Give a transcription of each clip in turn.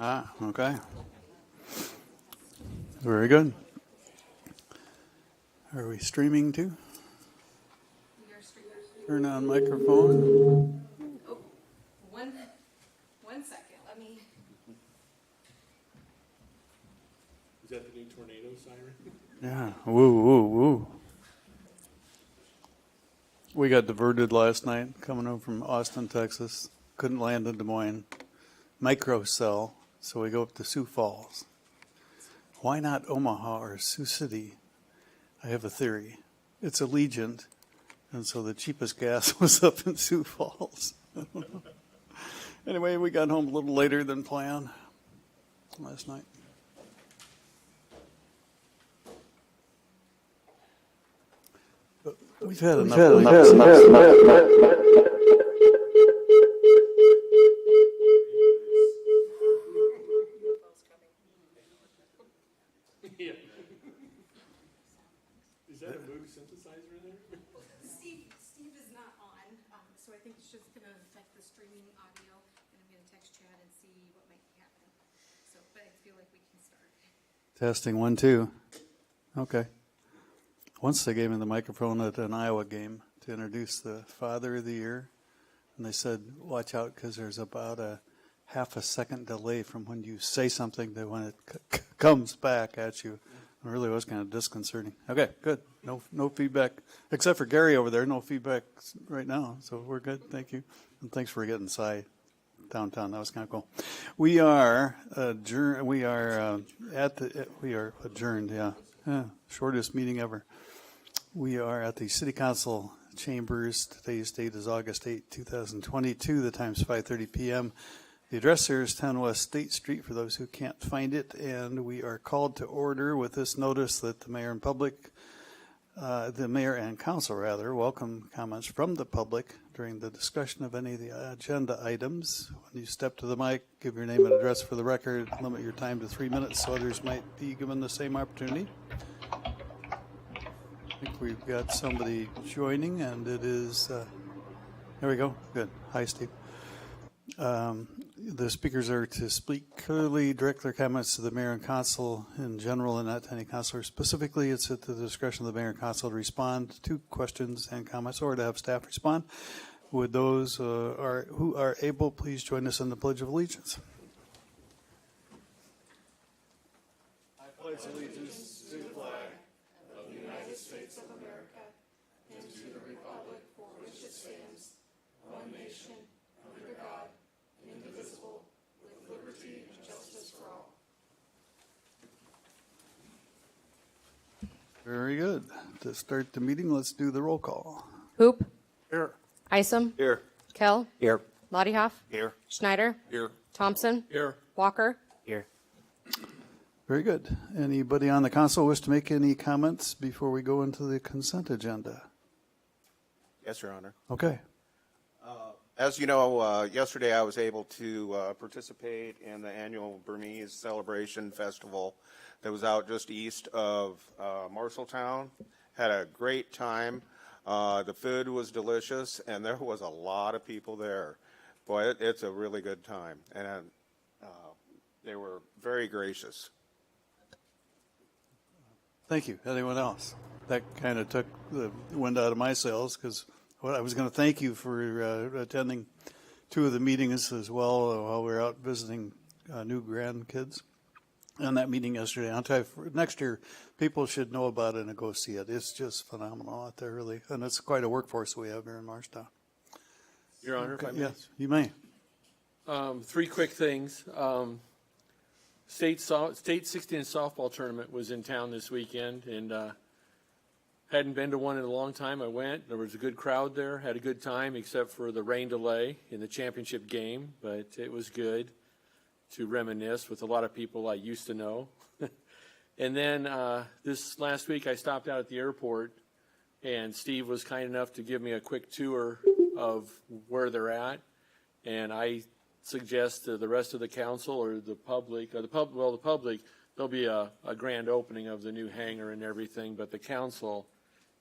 Ah, okay. Very good. Are we streaming too? Turn on microphone. Oh, one second. Let me. Is that the new tornado siren? Yeah. Woo, woo, woo. We got diverted last night coming over from Austin, Texas. Couldn't land in Des Moines. Microcell. So we go up to Sioux Falls. Why not Omaha or Sioux City? I have a theory. It's Allegiant, and so the cheapest gas was up in Sioux Falls. Anyway, we got home a little later than planned last night. But we've had enough. Yeah. Is that a Moog synthesizer in there? Steve is not on, so I think it's just going to affect the streaming audio, and I'm going to text Chad and see what might be happening. So, but I feel like we can start. Testing 1, 2. Okay. Once they gave me the microphone at an Iowa game to introduce the Father of the Year, and they said, watch out because there's about a half a second delay from when you say something to when it comes back at you. It really was kind of disconcerting. Okay, good. No feedback, except for Gary over there. No feedback right now, so we're good. Thank you, and thanks for getting Cy downtown. That was kind of cool. We are adjourned. We are adjourned. Yeah, shortest meeting ever. We are at the City Council chambers. Today's date is August 8, 2022. The time's 5:30 p.m. The address here is 10 West State Street for those who can't find it, and we are called to order with this notice that the mayor and council welcome comments from the public during the discussion of any of the agenda items. When you step to the mic, give your name and address for the record. Limit your time to 3 minutes so others might be given the same opportunity. I think we've got somebody joining, and it is, there we go. Good. Hi, Steve. The speakers are to speak clearly, direct their comments to the mayor and council in general and not to any councilor specifically. It's at the discretion of the mayor and council to respond to questions and comments or to have staff respond. Would those who are able please join us in the Pledge of Allegiance? I pledge allegiance to the flag of the United States of America and to the republic for which it stands, one nation, under God, indivisible, with liberty and justice for all. Very good. To start the meeting, let's do the roll call. Hoop. Here. Isom. Here. Kell. Here. Lottie Here. Schneider. Here. Thompson. Here. Walker. Here. Very good. Anybody on the council wish to make any comments before we go into the consent agenda? Yes, Your Honor. Okay. As you know, yesterday I was able to participate in the annual Burmese Celebration Festival that was out just east of Marshalltown. Had a great time. The food was delicious, and there was a lot of people there. Boy, it's a really good time, and they were very gracious. Thank you. Anyone else? That kind of took the wind out of my sails because I was going to thank you for attending two of the meetings as well while we were out visiting new grandkids. And that meeting yesterday, I'll tell you, for next year, people should know about it and go see it. It's just phenomenal out there, really. And it's quite a workforce we have here in Marshalltown. Your Honor, if I may. Yes, you may. Three quick things. State 16 softball tournament was in town this weekend, and hadn't been to one in a long time. I went. There was a good crowd there. Had a good time, except for the rain delay in the championship game. But it was good to reminisce with a lot of people I used to know. And then this last week, I stopped out at the airport, and Steve was kind enough to give me a quick tour of where they're at. And I suggest to the rest of the council or the public, there'll be a grand opening of the new hangar and everything, but the council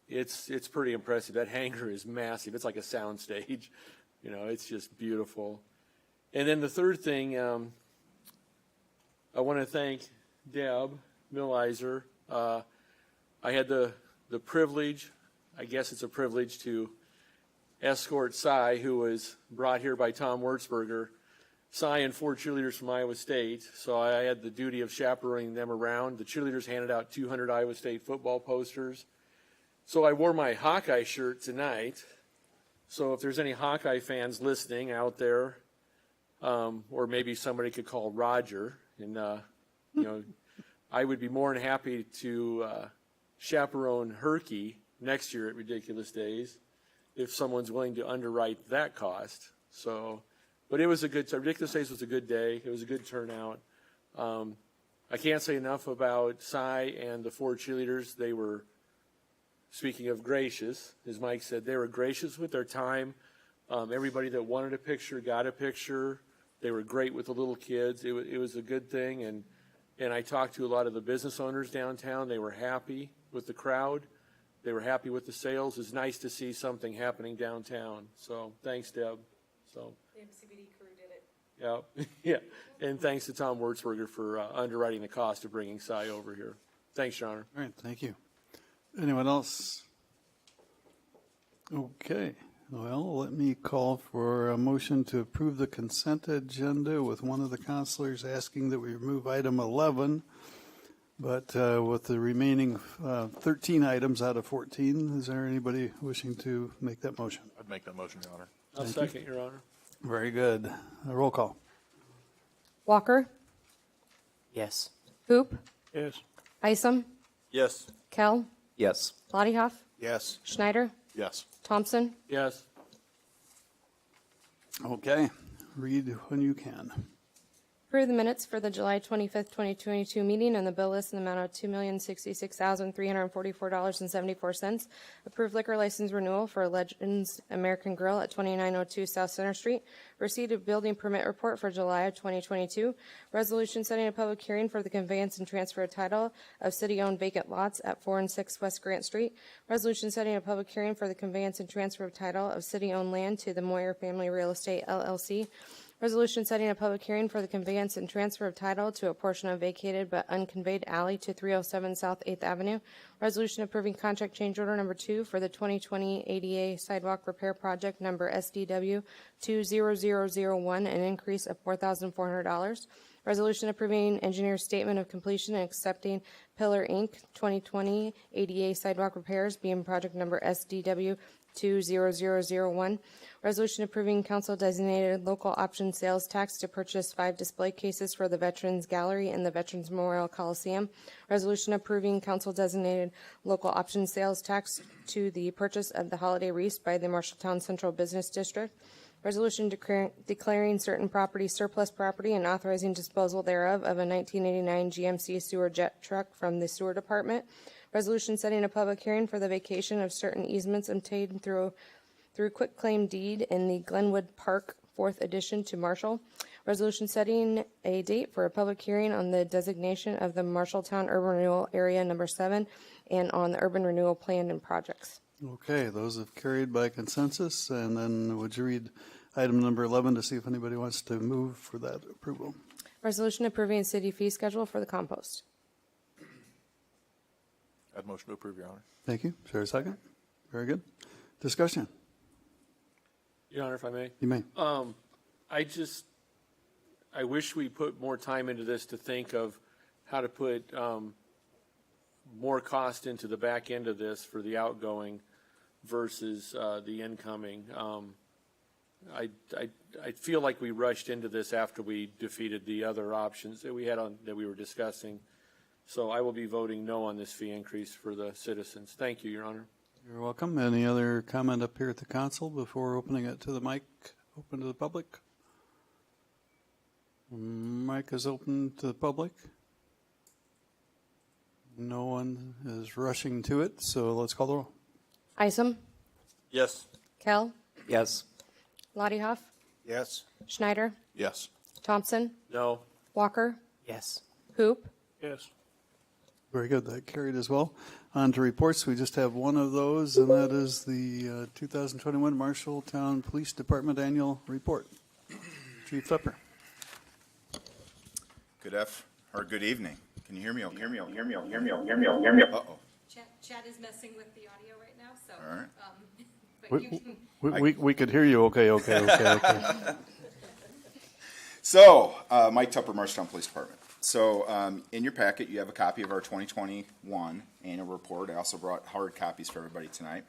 it's pretty impressive. That hangar is massive. It's like a sound stage. You know, it's just beautiful. And then the third thing, I want to thank Deb Millizer. I had the privilege, I guess it's a privilege, to escort Cy, who was brought here by Tom Wurzberger. Cy and 4 cheerleaders from Iowa State. So I had the duty of chaperoning them around. The cheerleaders handed out 200 Iowa State football posters. So I wore my Hawkeye shirt tonight. So if there's any Hawkeye fans listening out there, or maybe somebody could call Roger, and you know, I would be more than happy to chaperone Herky next year at Ridiculous Days if someone's willing to underwrite that cost. So, but it was a good, Ridiculous Days was a good day. It was a good turnout. I can't say enough about Cy and the 4 cheerleaders. They were, speaking of gracious, as Mike said, they were gracious with their time. Everybody that wanted a picture got a picture. They were great with the little kids. It was a good thing. And I talked to a lot of the business owners downtown. They were happy with the crowd. They were happy with the sales. It's nice to see something happening downtown. So thanks, Deb. So. The MCBD crew did it. Yeah, yeah. And thanks to Tom Wurzberger for underwriting the cost of bringing Cy over here. Thanks, Your Honor. All right, thank you. Anyone else? Okay, well, let me call for a motion to approve the consent agenda with one of the counselors asking that we remove item 11, but with the remaining 13 items out of 14, is there anybody wishing to make that motion? I'd make that motion, Your Honor. I'll second, Your Honor. Very good. A roll call. Walker, Yes. Hoop, Yes. Isom, Yes. Kell, Yes. Lottiehoff, Yes. Schneider, Yes. Thompson. Yes. Okay, read when you can. Approve the minutes for the July 25th, 2022 meeting and the bill list in the amount of $2,066,344.74. Approve liquor license renewal for Legends American Grill at 2902 South Center Street. Receipt of building permit report for July of 2022. Resolution setting a public hearing for the conveyance and transfer of title of city-owned vacant lots at 4 and 6 West Grant Street. Resolution setting a public hearing for the conveyance and transfer of title of city-owned land to the Moyer Family Real Estate LLC. Resolution setting a public hearing for the conveyance and transfer of title to a portion of vacated but unconveyed alley to 307 South 8th Avenue. Resolution approving contract change order number 2 for the 2020 ADA sidewalk repair project number SDW 20001, an increase of $4,400. Resolution approving engineer's statement of completion and accepting Pillar Inc. 2020 ADA sidewalk repairs being project number SDW 20001. Resolution approving council designated local option sales tax to purchase 5 display cases for the Veterans Gallery and the Veterans Memorial Coliseum. Resolution approving council designated local option sales tax to the purchase of the holiday wreaths by the Marshalltown Central Business District. Resolution declaring certain property surplus property and authorizing disposal thereof of a 1989 GMC sewer jet truck from the sewer department. Resolution setting a public hearing for the vacation of certain easements obtained through quitclaim deed in the Glenwood Park 4th Edition to Marshall. Resolution setting a date for a public hearing on the designation of the Marshalltown Urban Renewal Area Number 7 and on the urban renewal plan and projects. Okay, those have carried by consensus, and then would you read item number 11 to see if anybody wants to move for that approval? Resolution approving city fee schedule for the compost. I'd motion to approve, Your Honor. Thank you. Is there a second? Very good. Discussion. Your Honor, if I may. You may. I wish we put more time into this to think of how to put more cost into the back end of this for the outgoing versus the incoming. I feel like we rushed into this after we defeated the other options that we had that we were discussing. So I will be voting no on this fee increase for the citizens. Thank you, Your Honor. You're welcome. Any other comment up here at the council before opening it to the mic, open to the public? Mic is open to the public. No one is rushing to it, so let's call the roll. Isom, Yes. Kell, Yes. Lottiehoff, Yes. Schneider, Yes. Thompson, No. Walker, Yes. Hoop, Yes. Very good. That carried as well. On to reports. We just have one of those, and that is the 2021 Marshalltown Police Department Annual Report. Chief Pepper. Good evening. Can you hear me? Okay. Hear me. Uh-oh. Chad is messing with the audio right now, so. All right. But you can. We could hear you. Okay. So, Mike Tupper, Marshalltown Police Department. So, in your packet, you have a copy of our 2021 annual report. I also brought hard copies for everybody tonight.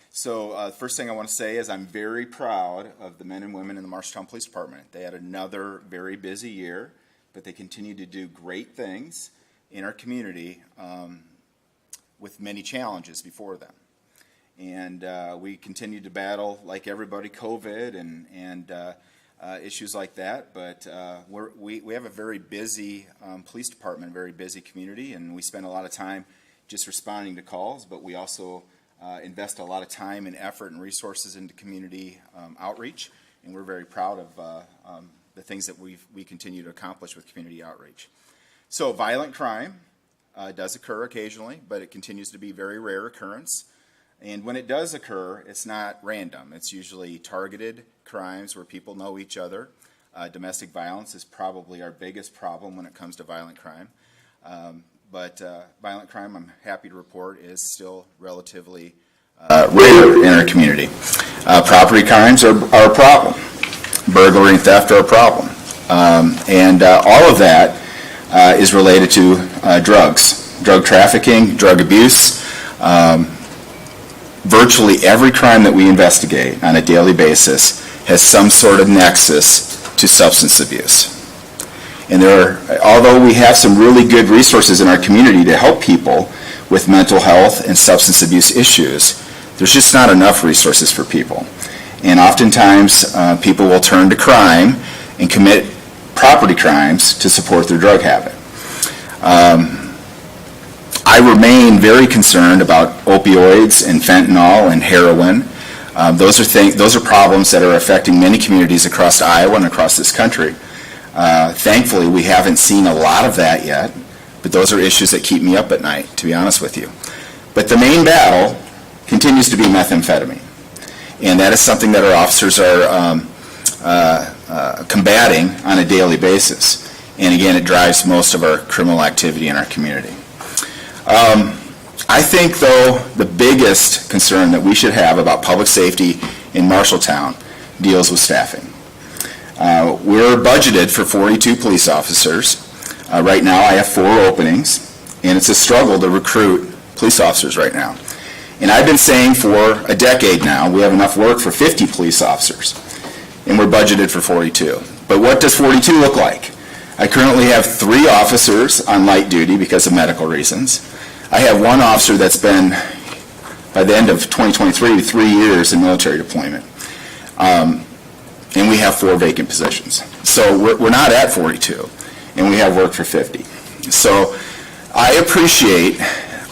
So, the first thing I want to say is I'm very proud of the men and women in the Marshalltown Police Department. They had another very busy year, but they continue to do great things in our community with many challenges before them. And we continue to battle, like everybody, COVID and issues like that. But we have a very busy police department, a very busy community, and we spend a lot of time just responding to calls. But we also invest a lot of time and effort and resources into community outreach, and we're very proud of the things that we continue to accomplish with community outreach. So violent crime does occur occasionally, but it continues to be a very rare occurrence. And when it does occur, it's not random. It's usually targeted crimes where people know each other. Domestic violence is probably our biggest problem when it comes to violent crime. But violent crime, I'm happy to report, is still relatively rare in our community. Property crimes are a problem. Burglary and theft are a problem. And all of that is related to drugs, drug trafficking, drug abuse. Virtually every crime that we investigate on a daily basis has some sort of nexus to substance abuse. And although we have some really good resources in our community to help people with mental health and substance abuse issues, there's just not enough resources for people. And oftentimes, people will turn to crime and commit property crimes to support their drug habit. I remain very concerned about opioids and fentanyl and heroin. Those are problems that are affecting many communities across Iowa and across this country. Thankfully, we haven't seen a lot of that yet, but those are issues that keep me up at night, to be honest with you. But the main battle continues to be methamphetamine. And that is something that our officers are combating on a daily basis. And again, it drives most of our criminal activity in our community. I think, though, the biggest concern that we should have about public safety in Marshalltown deals with staffing. We're budgeted for 42 police officers. Right now, I have 4 openings, and it's a struggle to recruit police officers right now. And I've been saying for a decade now, we have enough work for 50 police officers, and we're budgeted for 42. But what does 42 look like? I currently have 3 officers on light duty because of medical reasons. I have 1 officer that's been, by the end of 2023, 3 years in military deployment. And we have 4 vacant positions. So we're not at 42, and we have work for 50. So I appreciate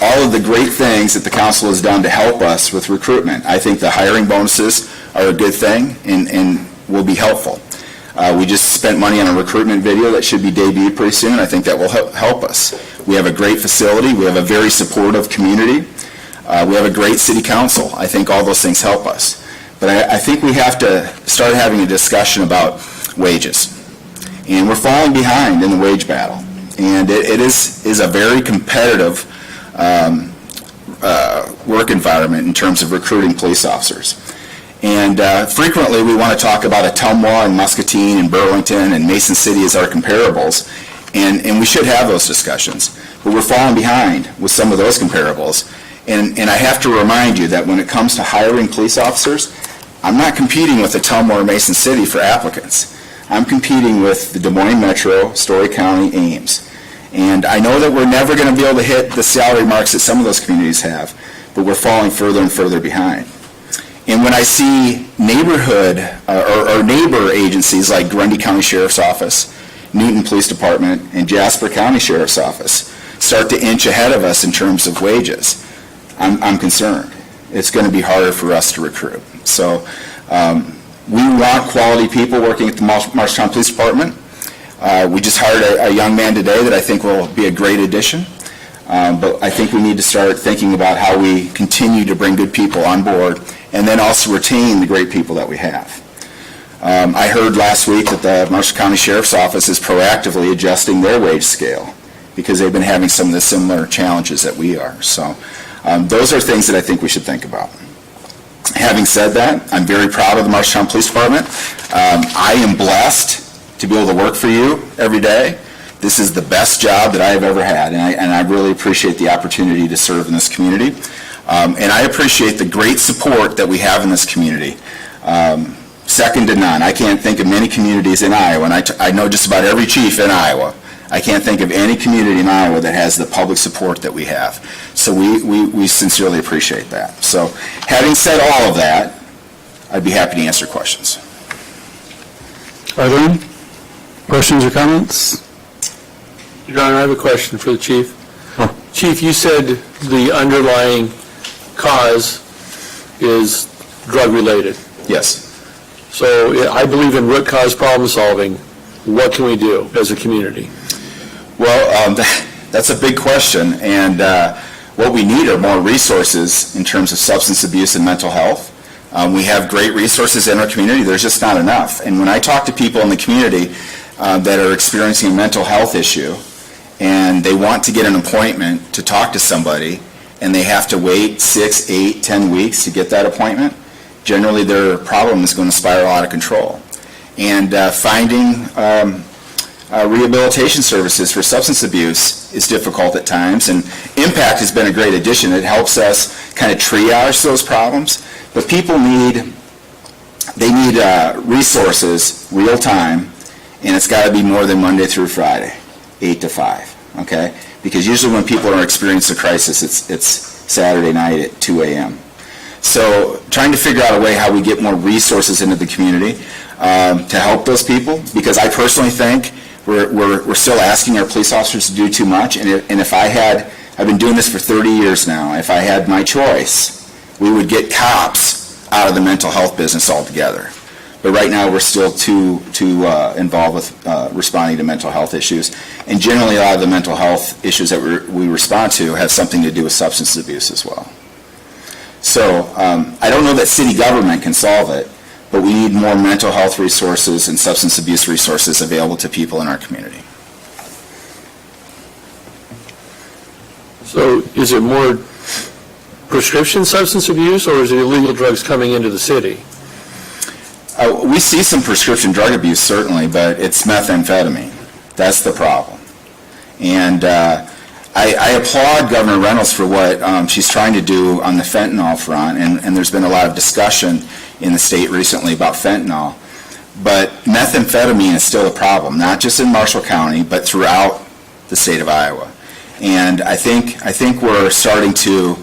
all of the great things that the council has done to help us with recruitment. I think the hiring bonuses are a good thing and will be helpful. We just spent money on a recruitment video that should be debuted pretty soon. I think that will help us. We have a great facility. We have a very supportive community. We have a great city council. I think all those things help us. But I think we have to start having a discussion about wages. And we're falling behind in the wage battle. And it is a very competitive work environment in terms of recruiting police officers. And frequently we want to talk about Atumwa and Muscatine and Burlington and Mason City as our comparables, and we should have those discussions. But we're falling behind with some of those comparables. And I have to remind you that when it comes to hiring police officers, I'm not competing with Atumwa or Mason City for applicants. I'm competing with the Des Moines Metro, Story County, Ames. And I know that we're never going to be able to hit the salary marks that some of those communities have, but we're falling further and further behind. And when I see neighborhood or neighbor agencies like Grundy County Sheriff's Office, Newton Police Department, and Jasper County Sheriff's Office start to inch ahead of us in terms of wages, I'm concerned. It's going to be harder for us to recruit. So we want quality people working at the Marshalltown Police Department. We just hired a young man today that I think will be a great addition. But I think we need to start thinking about how we continue to bring good people on board and then also retain the great people that we have. I heard last week that the Marshall County Sheriff's Office is proactively adjusting their wage scale because they've been having some of the similar challenges that we are. So those are things that I think we should think about. Having said that, I'm very proud of the Marshalltown Police Department. I am blessed to be able to work for you every day. This is the best job that I have ever had, and I really appreciate the opportunity to serve in this community. And I appreciate the great support that we have in this community. Second to none. I can't think of many communities in Iowa, and I know just about every chief in Iowa. I can't think of any community in Iowa that has the public support that we have. So we sincerely appreciate that. So having said all of that, I'd be happy to answer questions. Are there any questions or comments? Your Honor, I have a question for the chief. Chief, you said the underlying cause is drug-related. Yes. So I believe in root cause problem solving. What can we do as a community? Well, that's a big question, and what we need are more resources in terms of substance abuse and mental health. We have great resources in our community. There's just not enough. And when I talk to people in the community that are experiencing a mental health issue and they want to get an appointment to talk to somebody and they have to wait 6, 8, 10 weeks to get that appointment, generally their problem is going to spiral out of control. And finding rehabilitation services for substance abuse is difficult at times, and Impact has been a great addition. It helps us kind of triage those problems, but people need resources real time, and it's got to be more than Monday through Friday, 8 to 5, okay? Because usually when people are experiencing a crisis, it's Saturday night at 2 a.m. So trying to figure out a way how we get more resources into the community to help those people, because I personally think we're still asking our police officers to do too much, and if I've been doing this for 30 years now, if I had my choice, we would get cops out of the mental health business altogether. But right now, we're still too involved with responding to mental health issues, and generally a lot of the mental health issues that we respond to have something to do with substance abuse as well. So I don't know that city government can solve it, but we need more mental health resources and substance abuse resources available to people in our community. So is it more prescription substance abuse, or is it illegal drugs coming into the city? We see some prescription drug abuse, certainly, but it's methamphetamine. That's the problem. And I applaud Governor Reynolds for what she's trying to do on the fentanyl front, and there's been a lot of discussion in the state recently about fentanyl. But methamphetamine is still a problem, not just in Marshall County, but throughout the state of Iowa. And I think we're starting to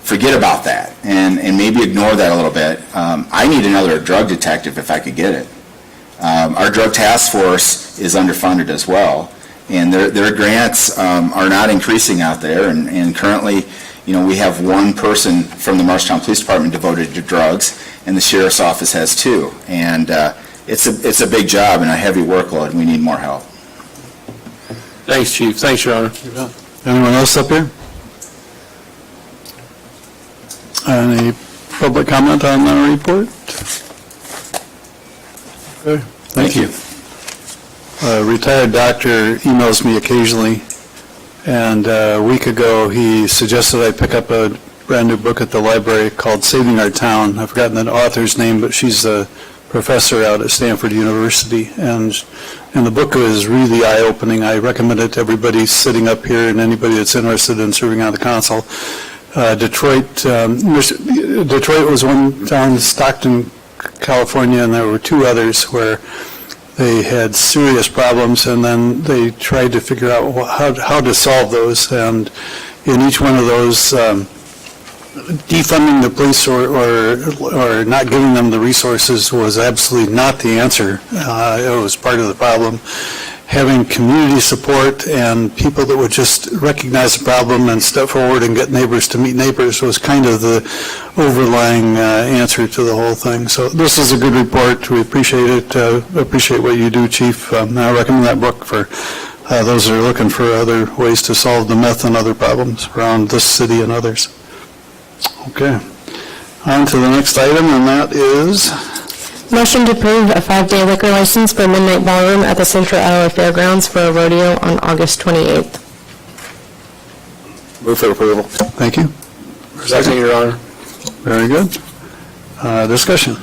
forget about that and maybe ignore that a little bit. I need another drug detective if I could get it. Our drug task force is underfunded as well, and their grants are not increasing out there. And currently, we have one person from the Marshalltown Police Department devoted to drugs, and the Sheriff's Office has 2. And it's a big job and a heavy workload, and we need more help. Thanks, Chief. Thanks, Your Honor. Anyone else up here? Any public comment on the report? Okay, thank you. A retired doctor emails me occasionally, and a week ago he suggested I pick up a brand new book at the library called Saving Our Town. I've forgotten the author's name, but she's a professor out at Stanford University, and the book is really eye-opening. I recommend it to everybody sitting up here and anybody that's interested in serving on the council. Detroit was one town, Stockton, California, and there were 2 others where they had serious problems, and then they tried to figure out how to solve those. And in each one of those, defunding the police or not giving them the resources was absolutely not the answer. It was part of the problem. Having community support and people that would just recognize the problem and step forward and get neighbors to meet neighbors was kind of the overlying answer to the whole thing. So this is a good report. We appreciate it. Appreciate what you do, Chief. I recommend that book for those are looking for other ways to solve the meth and other problems around this city and others. Okay. On to the next item, and that is, Motion to approve a 5-day liquor license for Midnight Ballroom at the Central Iowa Fairgrounds for a rodeo on August 28th. Move for approval. thank you. Second, Your Honor. Very good. Discussion.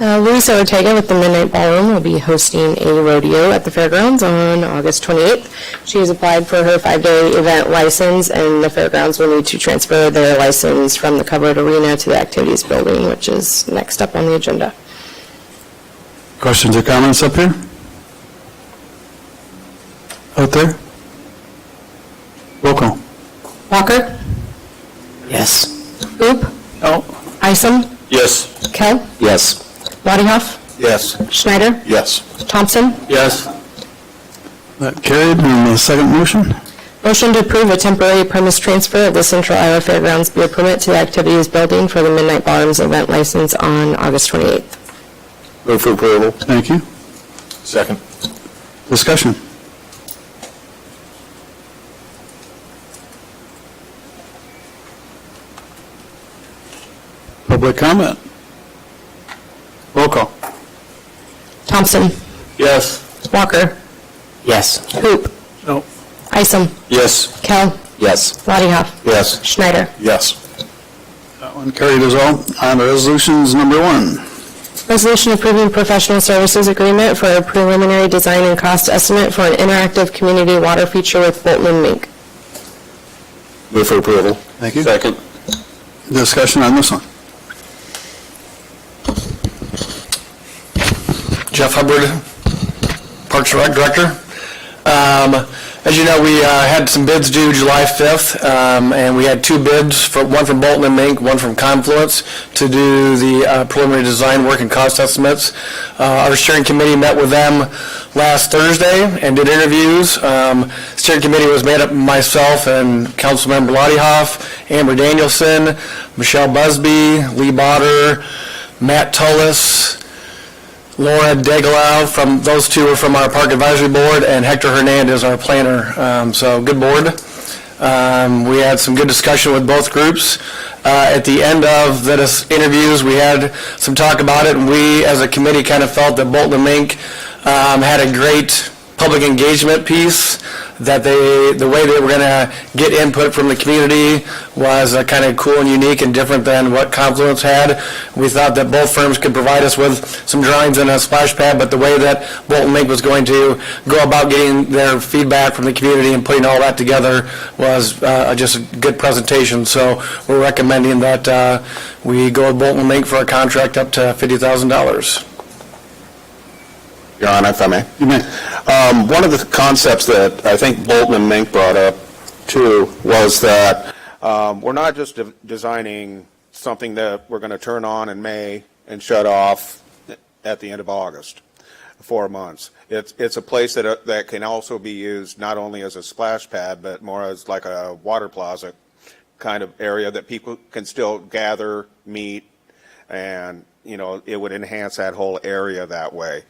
Luisa Ortega with the Midnight Ballroom will be hosting a rodeo at the fairgrounds on August 28th. She has applied for her 5-day event license, and the fairgrounds will need to transfer their license from the covered arena to the activities building, which is next up on the agenda. Questions or comments up here? Out there? Roll call. Walker? Yes. Oop? No. Isom? Yes. Kell? Yes. Bodyhoff? Yes. Schneider? Yes. Thompson? Yes. That carried. And the second motion? Motion to approve a temporary premise transfer of the Central Iowa Fairgrounds beer permit to the activities building for the Midnight Ballroom's event license on August 28th. Move for approval. Thank you. Second. Discussion. Public comment. Roll call. Thompson? Yes. Walker? Yes. Hoop? No. Isom? Yes. Kell? Yes. Bodyhoff? Yes. Schneider? Yes. That one carried as well. On to resolutions number 1. Resolution approving professional services agreement for a preliminary design and cost estimate for an interactive community water feature with Bolton and Mink. Move for approval. Thank you. Second. Discussion on this one. Jeff Hubbard, Parks and Rec Director. As you know, we had some bids due July 5th, and we had 2 bids, one from Bolton and Mink, one from Confluence, to do the preliminary design work and cost estimates. Our steering committee met with them last Thursday and did interviews. Steering committee was made up of myself and Councilmember Lottie-Hoff, Amber Danielson, Michelle Busby, Lee Botter, Matt Tullis, Laura Degelau, from those 2 are from our Park Advisory Board, and Hector Hernandez, our planner. So good board. We had some good discussion with both groups. At the end of the interviews, we had some talk about it, and we, as a committee, kind of felt that Bolton and Mink had a great public engagement piece, that the way they were going to get input from the community was kind of cool and unique and different than what Confluence had. We thought that both firms could provide us with some drawings and a splash pad, but the way that Bolton Mink was going to go about getting their feedback from the community and putting all that together was just a good presentation. So we're recommending that we go with Bolton Mink for a contract up to $50,000. Your Honor, if I may. You may. One of the concepts that I think Bolton and Mink brought up, too, was that we're not just designing something that we're going to turn on in May and shut off at the end of August, 4 months. It's a place that can also be used not only as a splash pad, but more as like a water plaza kind of area that people can still gather, meet, and it would enhance that whole area that way.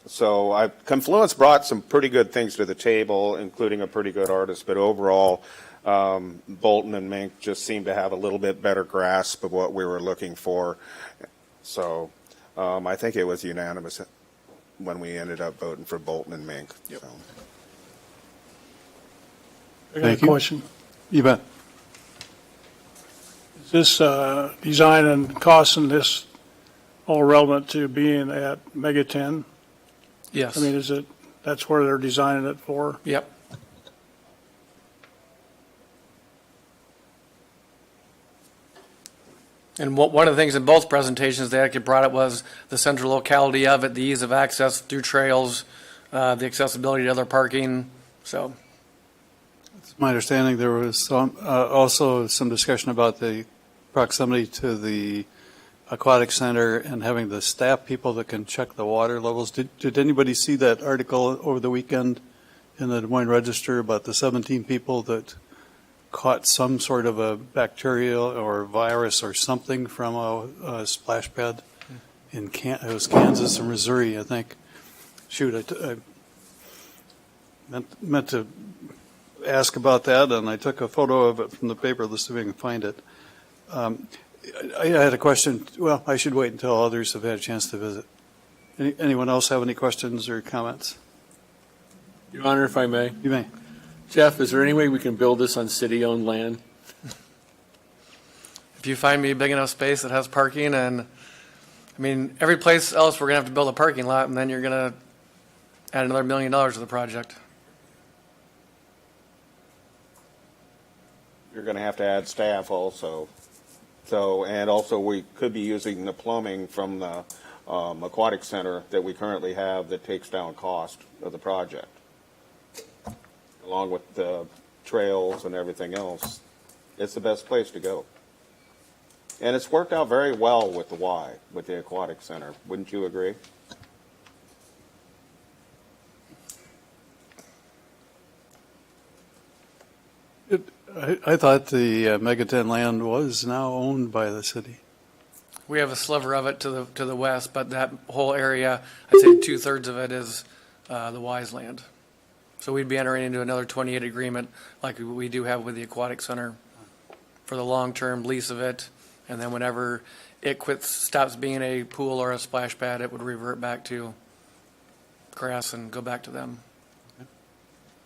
So Confluence brought some pretty good things to the table, including a pretty good artist, but overall, Bolton and Mink just seemed to have a little bit better grasp of what we were looking for. So I think it was unanimous when we ended up voting for Bolton and Mink. Yep. So. I got a Thank you. question. You bet. Is this design and cost and this all relevant to being at Mega 10? Yes. I mean, that's where they're designing it for? Yep. And one of the things in both presentations they actually brought up was the central locality of it, the ease of access through trails, the accessibility to other parking. So, It's my understanding there was also some discussion about the proximity to the aquatic center and having the staff people that can check the water levels. Did anybody see that article over the weekend in the Des Moines Register about the 17 people that caught some sort of a bacterial or virus or something from a splash pad in it was Kansas or Missouri, I think. Shoot, meant to ask about that, and I took a photo of it from the paper. Let's see if we can find it. I had a question. Well, I should wait until others have had a chance to visit. Anyone else have any questions or comments? Your Honor, if I may. You may. Jeff, is there any way we can build this on city-owned land? If you find me a big enough space that has parking and, I mean, every place else we're gonna have to build a parking lot and then you're gonna add another $1 million to the project. You're going to have to add staff also. So, and also we could be using the plumbing from the aquatic center that we currently have that takes down cost of the project, along with the trails and everything else. It's the best place to go. And it's worked out very well with the Y, with the aquatic center. Wouldn't you agree? I thought the Megaton land was now owned by the city. We have a sliver of it to the west, but that whole area, I'd say 2/3 of it is the Wise land. So we'd be entering into another 28 agreement like we do have with the aquatic center for the long-term lease of it. And then whenever it stops being a pool or a splash pad, it would revert back to grass and go back to them.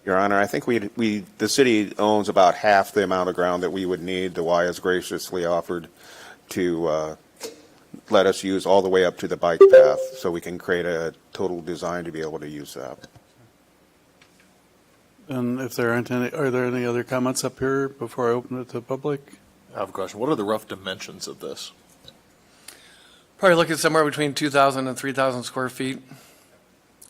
Your Honor, I think the city owns about half the amount of ground that we would need. The Y has graciously offered to let us use all the way up to the bike path, so we can create a total design to be able to use that. And if there aren't any, are there any other comments up here before I open it to the public? I have a question. What are the rough dimensions of this? Probably looking somewhere between 2,000 and 3,000 square feet.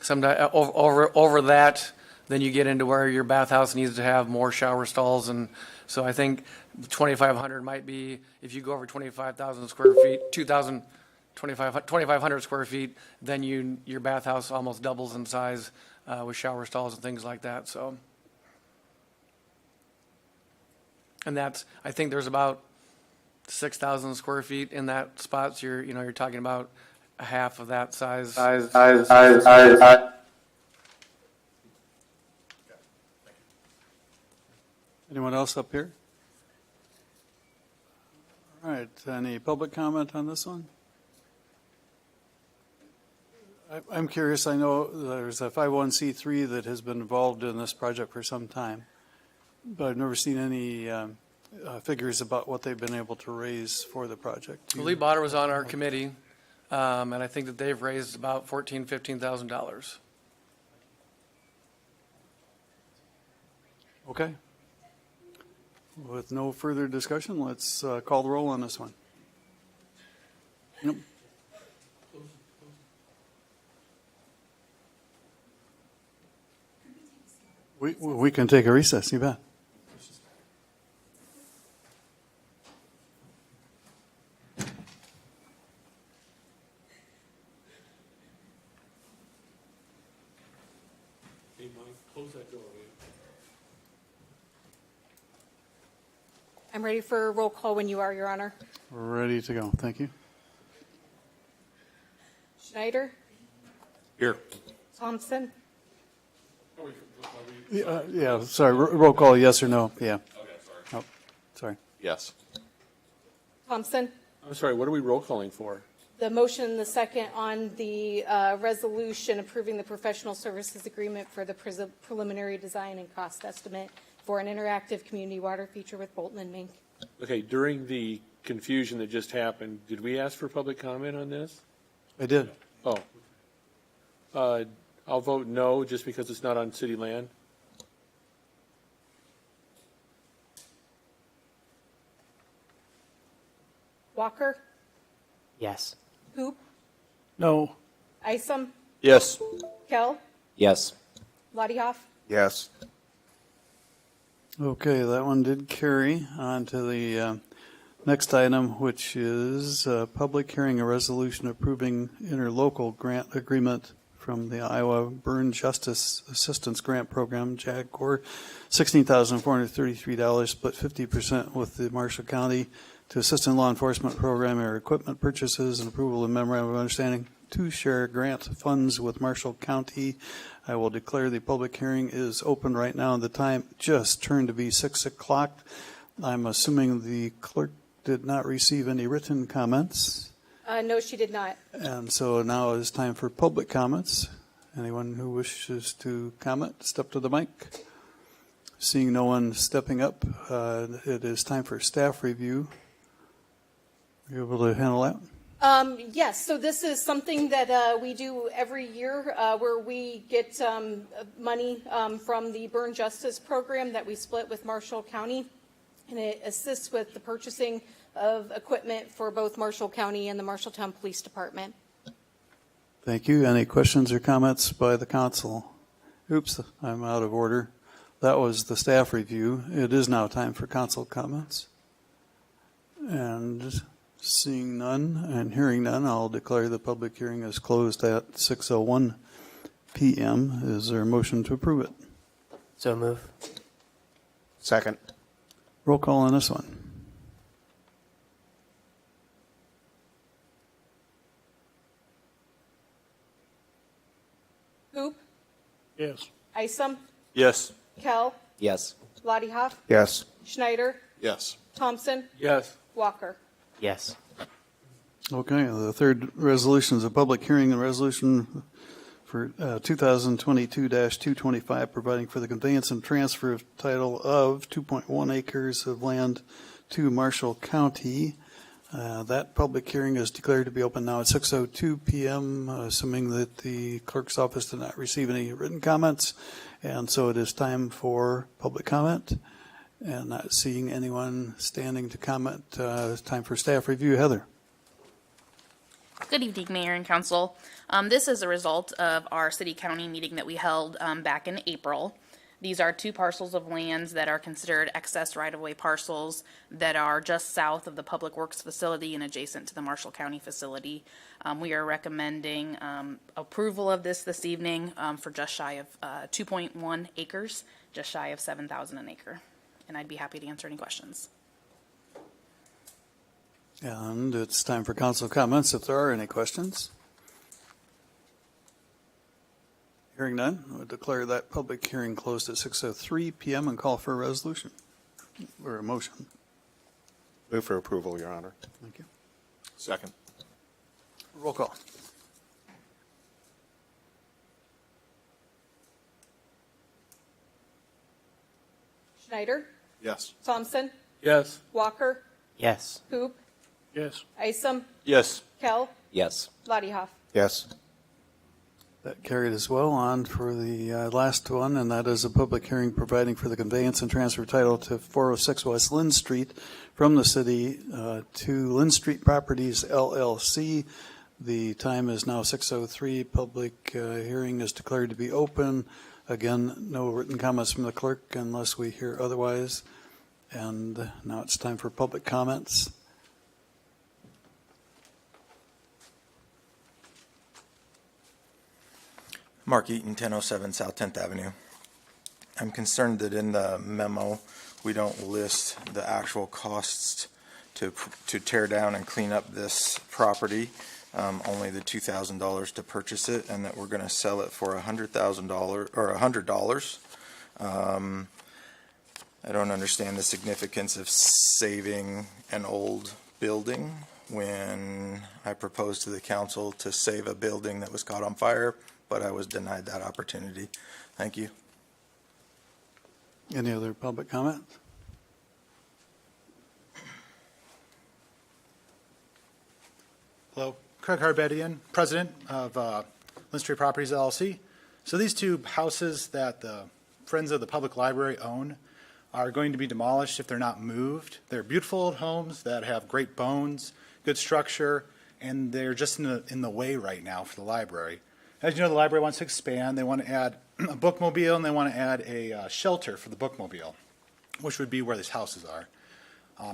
Over that, then you get into where your bathhouse needs to have more shower stalls. And so I think 2,500 might be, if you go over 25,000 square feet, 2,500 square feet, then your bathhouse almost doubles in size with shower stalls and things like that. So, and that's, I think there's about 6,000 square feet in that spot. So you're talking about a half of that size. Anyone else up here? All right, any public comment on this one? I'm curious, I know there's a 501c3 that has been involved in this project for some time, but I've never seen any figures about what they've been able to raise for the project. Lee Botter was on our committee, and I think that they've raised about $14,000-15,000. Okay. With no further discussion, let's call the roll on this one. Yep. We can take a recess, you bet. Hey, Mike, close that door, will you? I'm ready for a roll call when you are, Your Honor. Ready to go, thank you. Schneider, Here. Thompson, Yeah, sorry, roll call, yes or no, yeah. Okay, sorry. Oh, sorry. Yes. Thompson. I'm sorry, what are we roll calling for? The motion and the second on the resolution approving the professional services agreement for the preliminary design and cost estimate for an interactive community water feature with Bolton and Mink. Okay, during the confusion that just happened, did we ask for public comment on this? I did. Oh. I'll vote no, just because it's not on city land. Walker, Yes. Hoop, No. Isom, Yes. Kell, Yes. Lottie Yes. Okay, that one did carry on to the next item, which is public hearing a resolution approving interlocal grant agreement from the Iowa Burn Justice Assistance Grant Program, JAGCOR, $16,433, split 50% with the Marshall County to assist in law enforcement program or equipment purchases and approval of memorandum of understanding. two-share grant funds with Marshall County. I will declare the public hearing is open right now. The time just turned to be 6 o'clock. I'm assuming the clerk did not receive any written comments. No, she did not. And so now is time for public comments. Anyone who wishes to comment, step to the mic. Seeing no one stepping up, it is time for staff review. Are you able to handle that? Yes, so this is something that we do every year where we get money from the Burn Justice Program that we split with Marshall County, and it assists with the purchasing of equipment for both Marshall County and the Marshalltown Police Department. Thank you. Any questions or comments by the council? Oops, I'm out of order. That was the staff review. It is now time for council comments. And seeing none and hearing none, I'll declare the public hearing is closed at 6:01 p.m. Is there a motion to approve it? So move. Second. Roll call on this one. Hoop, Yes. Isom, Yes. Kell, Yes. Lottie Hoff, Yes. Schneider, Yes. Thompson, Yes. Walker. Yes. Okay, the third resolution is a public hearing, a resolution for 2022-225, providing for the conveyance and transfer of title of 2.1 acres of land to Marshall County. That public hearing is declared to be open now at 6:02 p.m., assuming that the clerk's office did not receive any written comments. And so it is time for public comment. And not seeing anyone standing to comment, it's time for staff review. Heather. Good evening, Mayor and Council. This is a result of our city-county meeting that we held back in April. These are two parcels of lands that are considered excess right-of-way parcels that are just south of the Public Works facility and adjacent to the Marshall County facility. We are recommending approval of this evening for just shy of 2.1 acres, just shy of 7,000 an acre. And I'd be happy to answer any questions. And it's time for council comments if there are any questions. Hearing none, I would declare that public hearing closed at 6:03 p.m. and call for a resolution or a motion. Move for approval, Your Honor. Thank you. Second. Roll call. Schneider, Yes. Thompson, Yes. Walker, Yes. Hoop, Yes. Isom, Yes. Kell, Yes. Lottie Hoff. Yes. That carried as well on for the last one, and that is a public hearing providing for the conveyance and transfer title to 406 West Lynn Street from the city to Lynn Street Properties LLC. The time is now 6:03. Public hearing is declared to be open. Again, no written comments from the clerk unless we hear otherwise. And now it's time for public comments. Mark Eaton, 1007 South 10th Avenue. I'm concerned that in the memo, we don't list the actual costs to tear down and clean up this property, only the $2,000 to purchase it, and that we're going to sell it for $100,000 or $100. I don't understand the significance of saving an old building when I proposed to the council to save a building that was caught on fire, but I was denied that opportunity. Thank you. Any other public comment? Hello, Craig Harbedian, president of Lynn Street Properties LLC. So these two houses that the Friends of the Public Library own are going to be demolished if they're not moved. They're beautiful old homes that have great bones, good structure, and they're just in the way right now for the library. As you know, the library wants to expand. They want to add a bookmobile, and they want to add a shelter for the bookmobile, which would be where these houses are.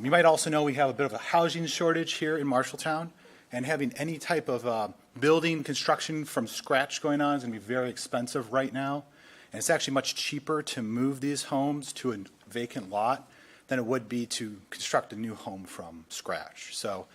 You might also know we have a bit of a housing shortage here in Marshalltown, and having any type of building construction from scratch going on is going to be very expensive right now. And it's actually much cheaper to move these homes to a vacant lot than it would be to construct a new home from scratch. So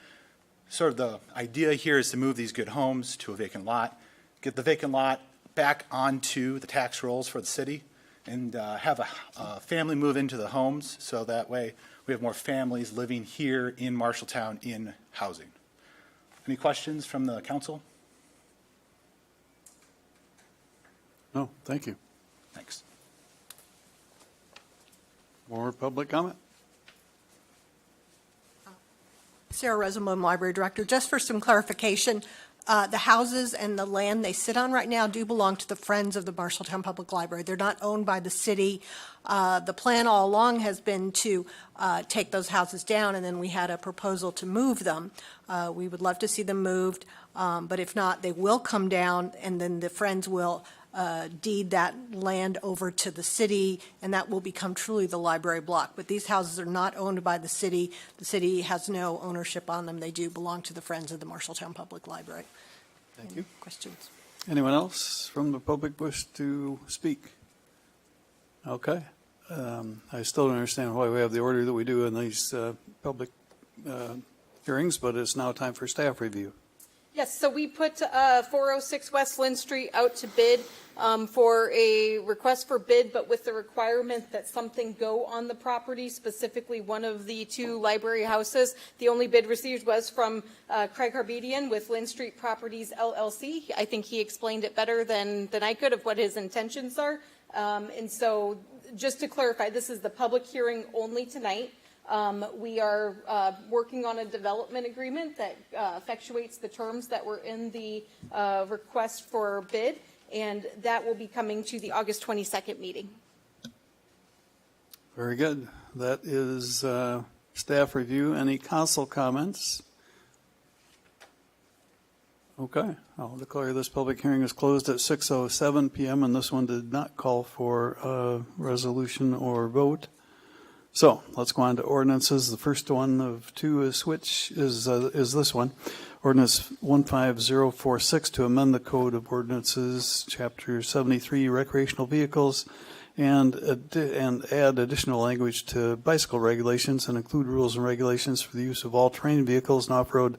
sort of the idea here is to move these good homes to a vacant lot, get the vacant lot back onto the tax rolls for the city, and have a family move into the homes, so that way we have more families living here in Marshalltown in housing. Any questions from the council? No, thank you. Thanks. More public comment? Sarah Rosenblum, Library Director. Just for some clarification, the houses and the land they sit on right now do belong to the Friends of the Marshalltown Public Library. They're not owned by the city. The plan all along has been to take those houses down, and then we had a proposal to move them. We would love to see them moved, but if not, they will come down, and then the Friends will deed that land over to the city, and that will become truly the library block. But these houses are not owned by the city. The city has no ownership on them. They do belong to the Friends of the Marshalltown Public Library. Thank you. Questions? Anyone else from the public wish to speak? Okay. I still don't understand why we have the order that we do in these public hearings, but it's now time for staff review. Yes, so we put 406 West Lynn Street out to bid for a request for bid, but with the requirement that something go on the property, specifically one of the two library houses. The only bid received was from Craig Harbedian with Lynn Street Properties LLC. I think he explained it better than I could of what his intentions are. And so just to clarify, this is the public hearing only tonight. We are working on a development agreement that effectuates the terms that were in the request for bid, and that will be coming to the August 22nd meeting. Very good. That is staff review. Any council comments? Okay, I'll declare this public hearing is closed at 6:07 p.m. and this one did not call for a resolution or vote. So let's go on to ordinances. The first one of two is this one. Ordinance 15046 to amend the Code of Ordinances, Chapter 73, recreational vehicles, and add additional language to bicycle regulations and include rules and regulations for the use of all terrain vehicles and off-road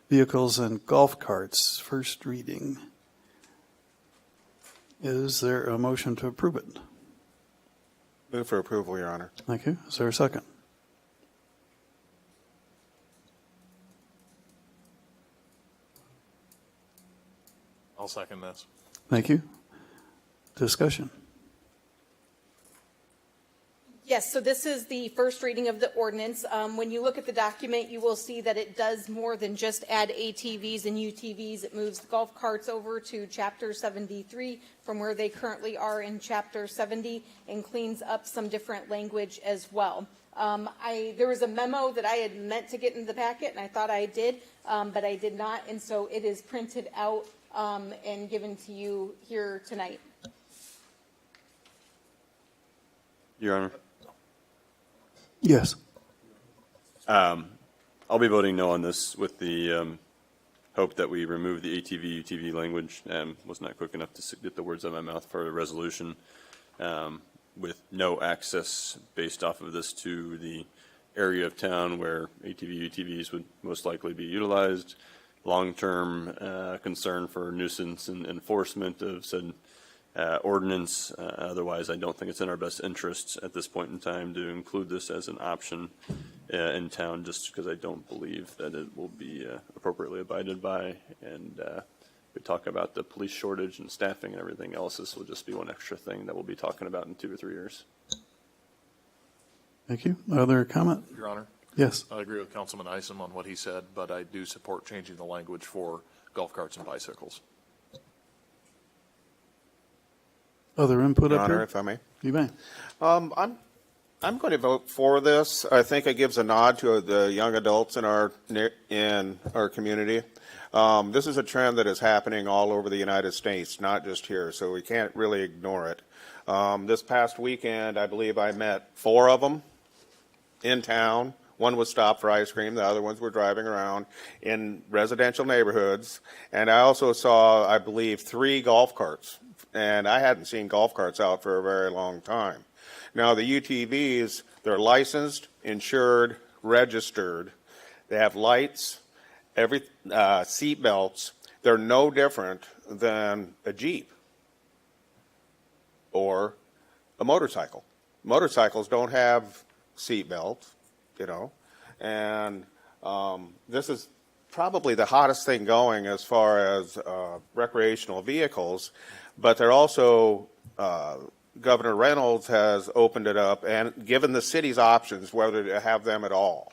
vehicles and golf carts. First reading. Is there a motion to approve it? Move for approval, Your Honor. Thank you. Is there a second? I'll second this. Thank you. Discussion. Yes, so this is the first reading of the ordinance. When you look at the document, you will see that it does more than just add ATVs and UTVs. It moves the golf carts over to Chapter 73 from where they currently are in Chapter 70 and cleans up some different language as well. There was a memo that I had meant to get into the packet, and I thought I did, but I did not, and so it is printed out and given to you here tonight. Your Honor. Yes. I'll be voting no on this with the hope that we remove the ATV, UTV language. Was not quick enough to get the words out of my mouth for a resolution with no access based off of this to the area of town where ATV, UTVs would most likely be utilized. Long-term concern for nuisance and enforcement of said ordinance. Otherwise, I don't think it's in our best interests at this point in time to include this as an option in town, just because I don't believe that it will be appropriately abided by. And we talk about the police shortage and staffing and everything else. This will just be one extra thing that we'll be talking about in 2 or 3 years. Thank you. Other comment? Your Honor. Yes. I agree with Councilman Isom on what he said, but I do support changing the language for golf carts and bicycles. Other input Your up Honor, here? if I may. You may. I'm going to vote for this. I think it gives a nod to the young adults in our community. This is a trend that is happening all over the United States, not just here, so we can't really ignore it. This past weekend, I believe I met 4 of them in town. One was stopped for ice cream. The other ones were driving around in residential neighborhoods. And I also saw, I believe, 3 golf carts. And I hadn't seen golf carts out for a very long time. Now, the UTVs, they're licensed, insured, registered. They have lights, seat belts, they're no different than a Jeep or a motorcycle. Motorcycles don't have seat belts, and this is probably the hottest thing going as far as recreational vehicles, but they're also, Governor Reynolds has opened it up and given the cities options whether to have them at all.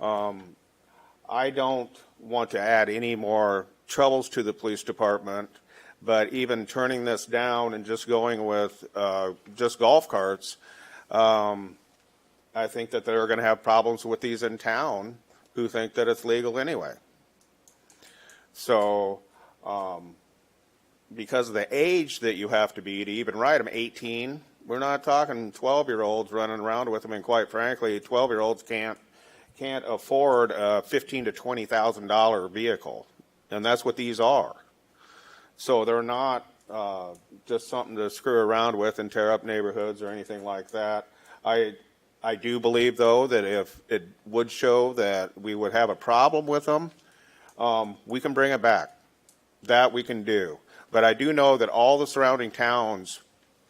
I don't want to add any more troubles to the police department, but even turning this down and just going with just golf carts, I think that they're going to have problems with these in town who think that it's legal anyway. So, because of the age that you have to be to even ride them, 18, we're not talking 12-year-olds running around with them, and quite frankly, 12-year-olds can't afford a $15,000 to $20,000 vehicle, and that's what these are. So they're not just something to screw around with and tear up neighborhoods or anything like that. I do believe, though, that if it would show that we would have a problem with them, we can bring it back. That we can do. But I do know that all the surrounding towns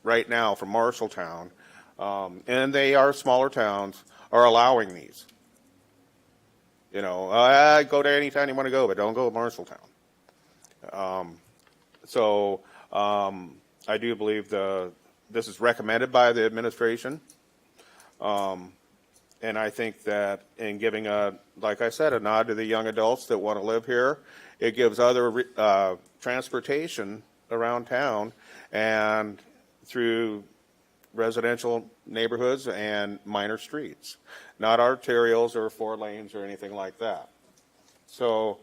right now from Marshalltown, and they are smaller towns, are allowing these. Go to any town you want to go, but don't go to Marshalltown. I do believe this is recommended by the administration. And I think that in giving like I said, a nod to the young adults that want to live here, it gives other transportation around town and through residential neighborhoods and minor streets, not arterials or 4 lanes or anything like that. So,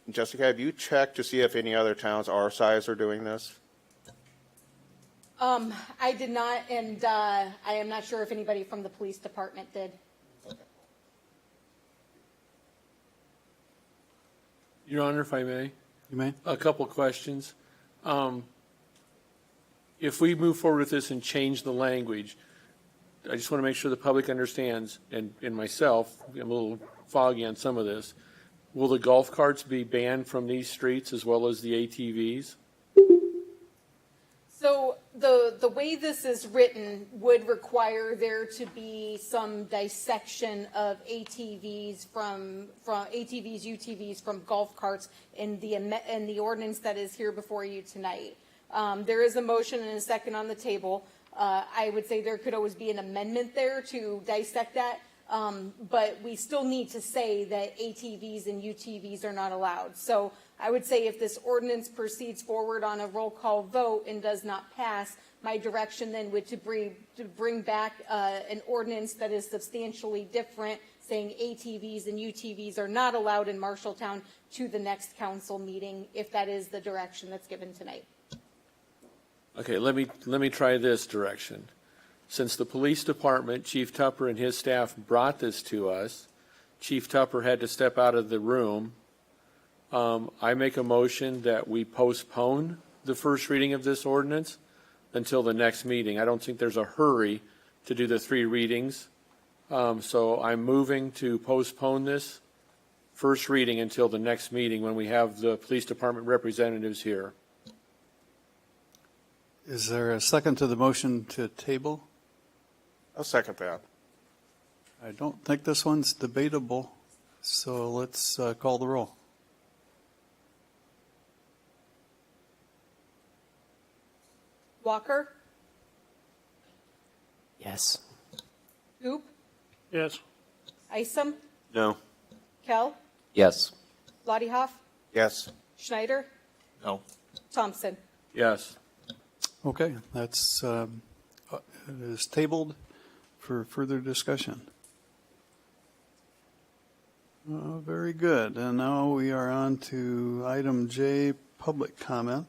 Jessica, have you checked to see if any other towns our size are doing this? I did not, and I am not sure if anybody from the police department did. Your Honor, if I may? You may. A couple questions. If we move forward with this and change the language, I just want to make sure the public understands, and myself, I'm a little foggy on some of this. Will the golf carts be banned from these streets as well as the ATVs? So the way this is written would require there to be some dissection of ATVs from ATVs, UTVs from golf carts in the ordinance that is here before you tonight. There is a motion and a second on the table. I would say there could always be an amendment there to dissect that. But we still need to say that ATVs and UTVs are not allowed. So I would say if this ordinance proceeds forward on a roll call vote and does not pass, my direction then would to bring back an ordinance that is substantially different, saying ATVs and UTVs are not allowed in Marshalltown to the next council meeting, if that is the direction that's given tonight. Okay, let me try this direction. Since the police department, Chief Tupper and his staff brought this to us, Chief Tupper had to step out of the room. I make a motion that we postpone the first reading of this ordinance until the next meeting. I don't think there's a hurry to do the 3 readings. So I'm moving to postpone this first reading until the next meeting when we have the police department representatives here. Is there a second to the motion to table? I'll second that. I don't think this one's debatable, so let's call the roll. Walker? Yes. Hoop? Yes. Isom? No. Kell? Yes. Lottie-Hoff? Yes. Schneider? No. Thompson? Yes. Okay, that's it is tabled for further discussion. Very good. And now we are on to item J, public comment.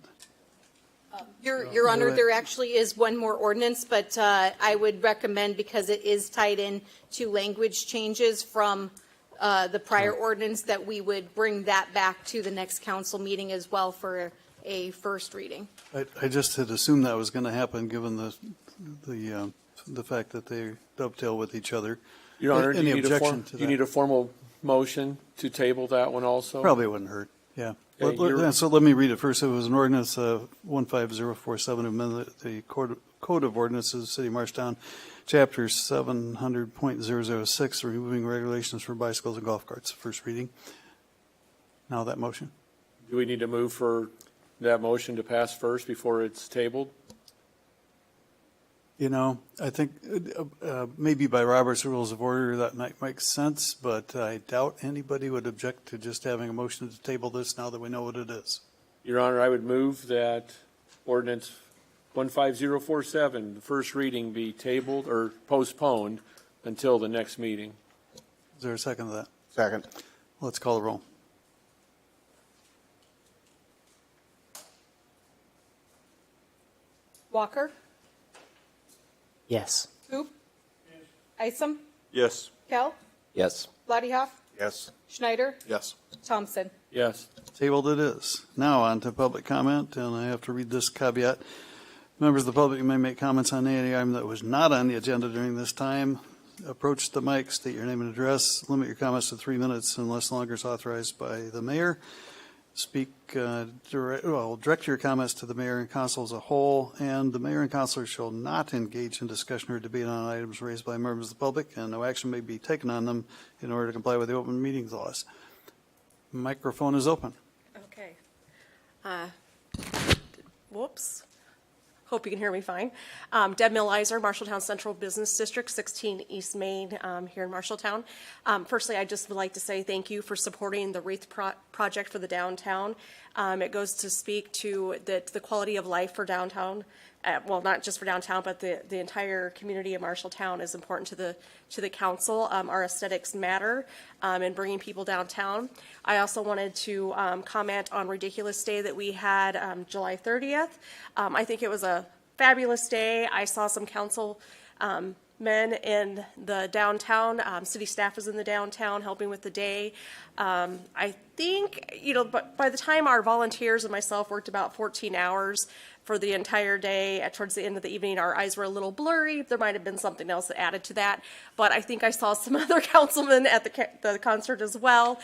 Your Honor, there actually is one more ordinance, but I would recommend, because it is tied in to language changes from the prior ordinance, that we would bring that back to the next council meeting as well for a first reading. I just had assumed that was going to happen, given the fact that they dovetail with each other. Your Honor, Any objection to do you that? need a formal motion to table that one also? Probably wouldn't hurt, yeah. Okay, you're- So let me read it first. It was an ordinance 15047, amend the Code of Ordinances, City of Marshalltown, Chapter 700.006, removing regulations for bicycles and golf carts. First reading. Now that motion. Do we need to move for that motion to pass first before it's tabled? You know, I think maybe by Robert's Rules of Order that might make sense, but I doubt anybody would object to just having a motion to table this now that we know what it is. Your Honor, I would move that ordinance 15047, the first reading, be tabled or postponed until the next meeting. Is there a second to that? Second. Let's call the roll. Walker, Yes. Hoop, Isom, Yes. Kell, Yes. Vladdyhoff, Yes. Schneider, Yes. Thompson. Yes. Tabled it is. Now on to public comment, and I have to read this caveat. Members of the public may make comments on any item that was not on the agenda during this time. Approach the mic, state your name and address. Limit your comments to 3 minutes unless longer is authorized by the mayor. Direct your comments to the mayor and council as a whole, and the mayor and councilor shall not engage in discussion or debate on items raised by members of the public, and no action may be taken on them in order to comply with the open meetings laws. Microphone is open. Okay. Whoops. Hope you can hear me fine. Deb Millizer, Marshalltown Central Business District, 16 East Main, here in Marshalltown. Firstly, I just would like to say thank you for supporting the Wreath project for the downtown. It goes to speak to the quality of life for downtown. Well, not just for downtown, but the entire community of Marshalltown is important to the council. Our aesthetics matter in bringing people downtown. I also wanted to comment on Ridiculous Day that we had July 30th. I think it was a fabulous day. I saw some council men in the downtown. City staff was in the downtown helping with the day. I think, but by the time our volunteers and myself worked about 14 hours for the entire day, towards the end of the evening, our eyes were a little blurry. There might have been something else that added to that. But I think I saw some other councilmen at the concert as well.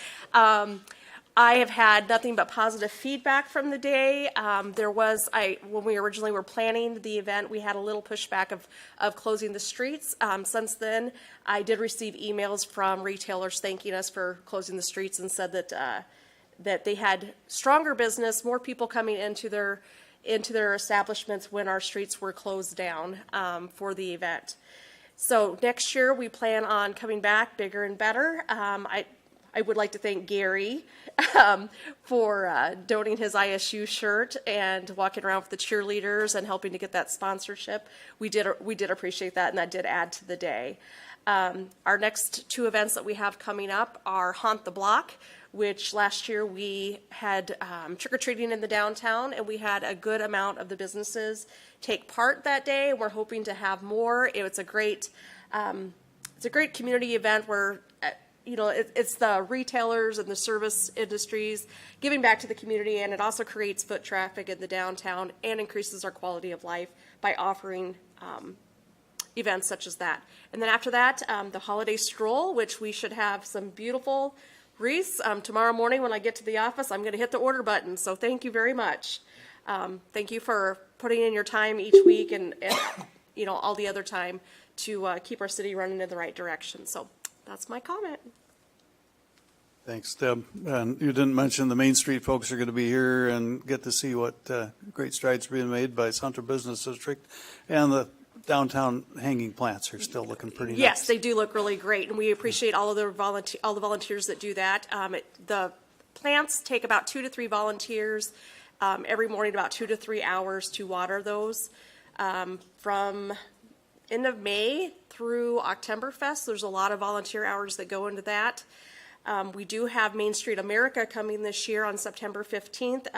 I have had nothing but positive feedback from the day. When we originally were planning the event, we had a little pushback of closing the streets. Since then, I did receive emails from retailers thanking us for closing the streets and said that they had stronger business, more people coming into their establishments when our streets were closed down for the event. So next year, we plan on coming back bigger and better. I would like to thank Gary for donating his ISU shirt and walking around with the cheerleaders and helping to get that sponsorship. We did appreciate that, and that did add to the day. Our next two events that we have coming up are Haunt the Block, which last year we had trick-or-treating in the downtown, and we had a good amount of the businesses take part that day. We're hoping to have more. It's a great community event where it's the retailers and the service industries giving back to the community, and it also creates foot traffic in the downtown and increases our quality of life by offering events such as that. And then after that, the holiday stroll, which we should have some beautiful wreaths. Tomorrow morning when I get to the office, I'm going to hit the order button. So thank you very much. Thank you for putting in your time each week and all the other time to keep our city running in the right direction. So that's my comment. Thanks, Deb. And you didn't mention the Main Street folks are going to be here and get to see what great strides are being made by Central Business District, and the downtown hanging plants are still looking pretty nice. Yes, they do look really great, and we appreciate all the volunteers that do that. The plants take about 2 to 3 volunteers every morning, about 2 to 3 hours to water those. From end of May through Oktoberfest, there's a lot of volunteer hours that go into that. We do have Main Street America coming this year on September 15th.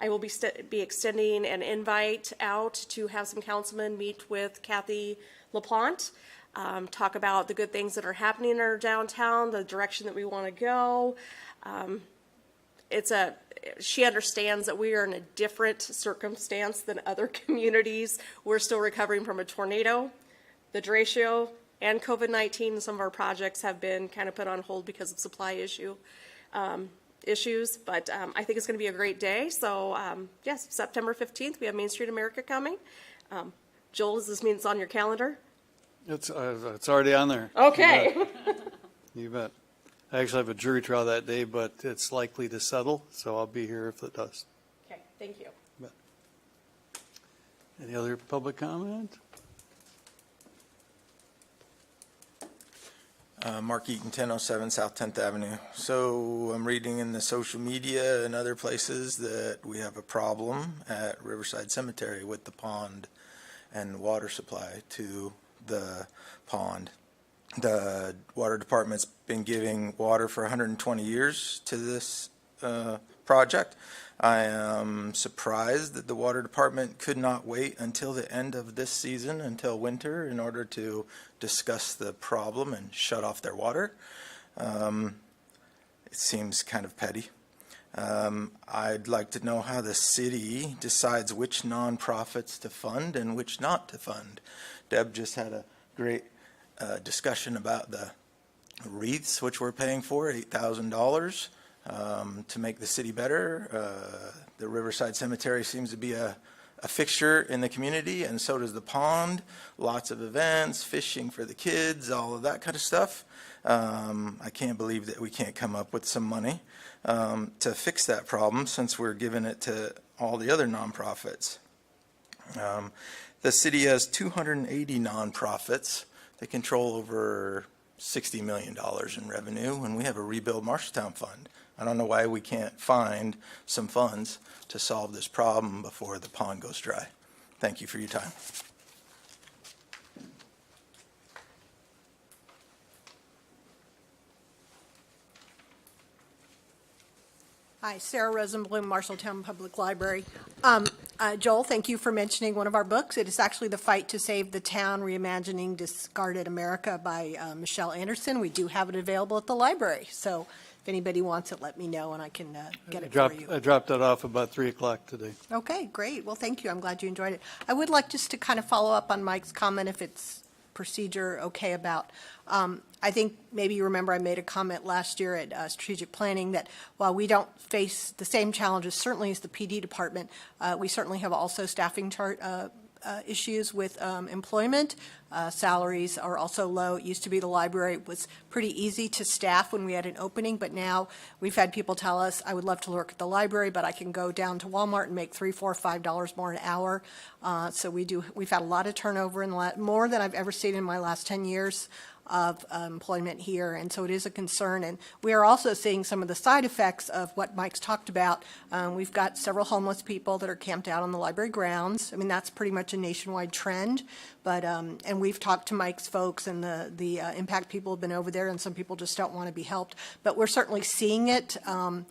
I will be extending an invite out to have some councilmen meet with Kathy LaPlante, talk about the good things that are happening in our downtown, the direction that we want to go. She understands that we are in a different circumstance than other communities. We're still recovering from a tornado, the derecho, and COVID-19. Some of our projects have been kind of put on hold because of supply issues. But I think it's going to be a great day. So yes, September 15th, we have Main Street America coming. Joel, does this mean it's on your calendar? It's already on there. Okay. You bet. You bet. I actually have a jury trial that day, but it's likely to settle, so I'll be here if it does. Okay, thank you. Bet. Any other public comment? Mark Eaton, 1007 South 10th Avenue. So I'm reading in the social media and other places that we have a problem at Riverside Cemetery with the pond and water supply to the pond. The water department's been giving water for 120 years to this project. I am surprised that the water department could not wait until the end of this season, until winter, in order to discuss the problem and shut off their water. It seems kind of petty. I'd like to know how the city decides which nonprofits to fund and which not to fund. Deb just had a great discussion about the wreaths, which we're paying for, $8,000 to make the city better. The Riverside Cemetery seems to be a fixture in the community, and so does the pond. Lots of events, fishing for the kids, all of that kind of stuff. I can't believe that we can't come up with some money to fix that problem, since we're giving it to all the other nonprofits. The city has 280 nonprofits. They control over $60 million in revenue, and we have a Rebuild Marshalltown fund. I don't know why we can't find some funds to solve this problem before the pond goes dry. Thank you for your time. Hi, Sarah Rosenblum, Marshalltown Public Library. Joel, thank you for mentioning one of our books. It is actually The Fight to Save the Town, Reimagining Discarded America by Michelle Anderson. We do have it available at the library. So if anybody wants it, let me know and I can get it for you. I dropped that off about 3 o'clock today. Okay, great. Well, thank you. I'm glad you enjoyed it. I would like just to kind of follow up on Mike's comment, if it's procedure okay, about I think maybe you remember I made a comment last year at strategic planning that while we don't face the same challenges certainly as the PD department, we certainly have also staffing issues with employment. Salaries are also low. It used to be the library was pretty easy to staff when we had an opening, but now we've had people tell us, I would love to work at the library, but I can go down to Walmart and make $3, $4, $5 more an hour. So we've had a lot of turnover, more than I've ever seen in my last 10 years of employment here, and so it is a concern. And we are also seeing some of the side effects of what Mike's talked about. We've got several homeless people that are camped out on the library grounds. I mean, that's pretty much a nationwide trend. But and we've talked to Mike's folks and the impact people have been over there, and some people just don't want to be helped. But we're certainly seeing it, and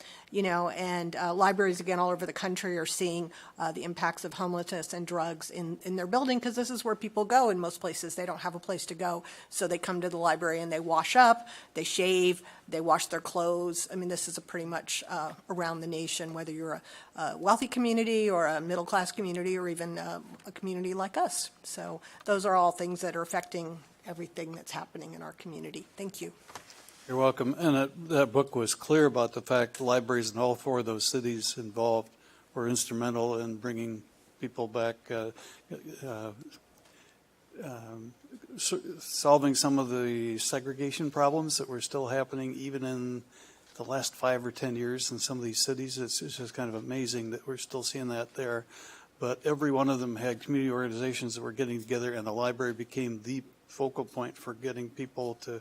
libraries again all over the country are seeing the impacts of homelessness and drugs in their building, because this is where people go. In most places, they don't have a place to go, so they come to the library and they wash up, they shave, they wash their clothes. I mean, this is a pretty much around the nation, whether you're a wealthy community or a middle-class community or even a community like us. So those are all things that are affecting everything that's happening in our community. Thank you. You're welcome. And that book was clear about the fact the libraries in all 4 of those cities involved were instrumental in bringing people back, solving some of the segregation problems that were still happening even in the last 5 or 10 years in some of these cities. It's just kind of amazing that we're still seeing that there. But every one of them had community organizations that were getting together, and the library became the focal point for getting people to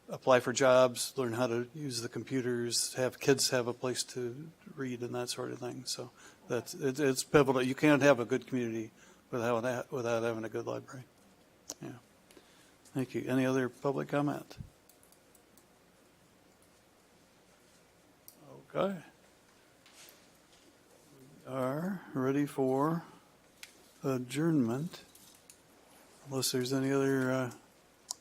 apply for jobs, learn how to use the computers, have kids have a place to read and that sort of thing. So it's pivotal. You can't have a good community without having a good library. Yeah. Thank you. Any other public comment? Okay. We are ready for adjournment, unless there's any other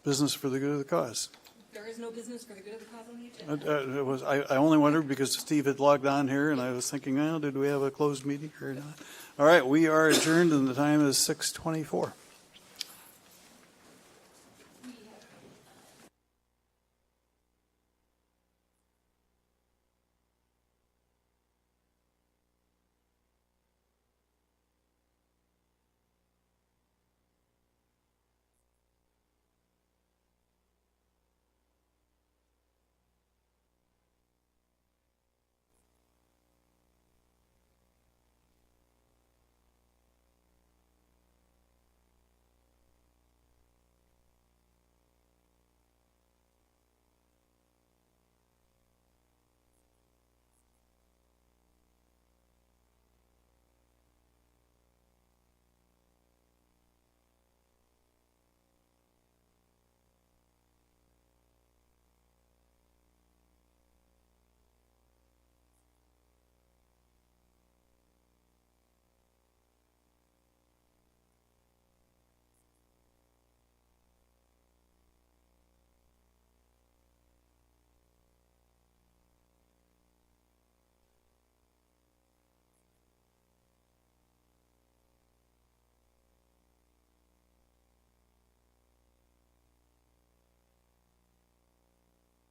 business for the good of the cause. There is no business for the good of the cause on the agenda. I only wondered because Steve had logged on here, and I was thinking, did we have a closed meeting or not? All right, we are adjourned, and the time is 6:24.